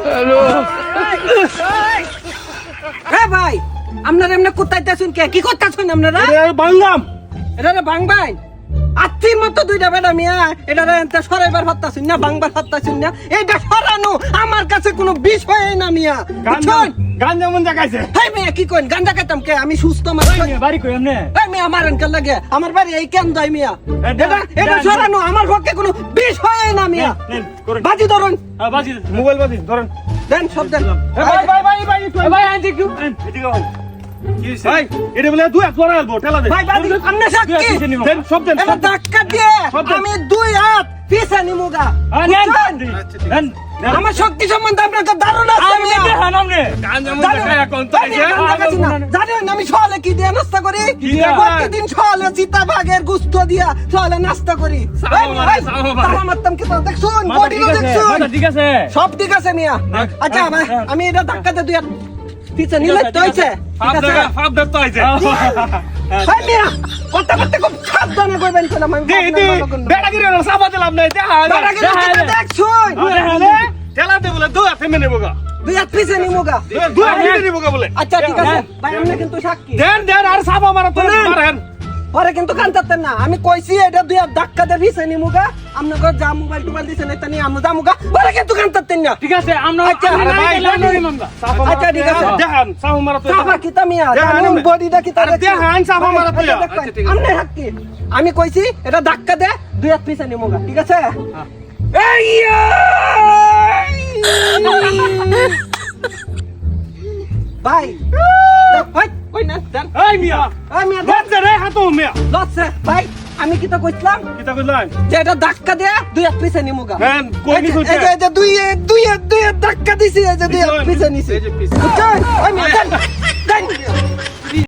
hello ভাই আপনারা এমনি কোথাইতেছেন কে কি করতেছেন আপনারা বাংলাম এটা বাংবাই আত্মীর মতো দুইটা বেটা মিয়া এটা সরাইবার হত্যাছেন না বাংবার হত্যাছেন না এটা সরানো আমার কাছে কোনো বিষয় না মিয়া বুঝছেন গাঞ্জা মন জায়গাছে হেই মিয়া কি কইন গাঁজা খাইতাম কে আমি সুস্থ মানুষ বাড়ি কই এমনে এই মিয়া মারেন কে লাগে আমার বাড়ি এই কেন যাই মিয়া এটা সরানো আমার পক্ষে কোনো বিষয় না মিয়া বাজি ধরুন বাজি মোবাইল বাজি ধরেন দেন সব দেন ভাই আনতে একটু এদিকে ভাই এটা বলে দুই হাত পরে আলবো ঠেলা দে ভাই বাজি আমনে সাক্ষী দেন সব দেন এটা ধাক্কা দিয়ে আমি দুই হাত পিছে নিমুগা দেন আমার শক্তি সম্বন্ধে আপনার তো ধারণা আছে মিয়া গাঞ্জা মন জায়গা এখন তো জানেন আমি সকালে কি দিয়ে নাস্তা করি প্রতিদিন সকালে চিতা বাঘের গুস্ত দিয়া সকালে নাস্তা করি তারা মারতাম কি দেখছুন বডিও দেখছুন ঠিক আছে সব ঠিক আছে মিয়া আচ্ছা আমি এটা ধাক্কাতে দুই হাত পিছে নিলে তো হইছে ফাপ দত্ত হইছে হাই মিয়া কথা করতে খুব সাবধানে কইবেন কোন আমি বেড়া গিরে সাবা দিলাম নাই দেখছুন ঠেলা দে বলে দুই হাতে মেনে বগা দুই হাত পিছে নিমুগা দুই হাতে মেনে বগা বলে আচ্ছা ঠিক আছে ভাই আপনি কিন্তু সাক্ষী দেন আর সাবা মারা তো মারেন পরে কিন্তু কান্তাতেন না আমি কইছি এটা দুই ধাক্কা দিয়ে পিছে নিমুগা আপনাকে যা মোবাইল টোবাইল দিছেন এটা নিয়ে আমরা যামুগা পরে কিন্তু কান্তাতেন না ঠিক আছে আমরা আচ্ছা আচ্ছা ঠিক আছে দেখান সাবা মারা তো সাবা কিতা মিয়া জানুন বডিটা কিতা দেখান সাবা মারা তো আমনে হাক্কি আমি কইছি এটা ধাক্কা দে দুই হাত পিছে নিমুগা ঠিক আছে এই ভাই ভাই কই না দেন এই মিয়া এই মিয়া দেন রে হাতো মিয়া লচ্ছে ভাই আমি কিতা কইছিলাম কিটা কইলাম যে এটা ধাক্কা দে দুই হাত পিছে নিমুগা হ্যাঁ কই নি কইছে এই যে দুই হাত ধাক্কা দিছি এই যে দুই হাত পিছে নিছি বুঝছেন ওই মিয়া দেন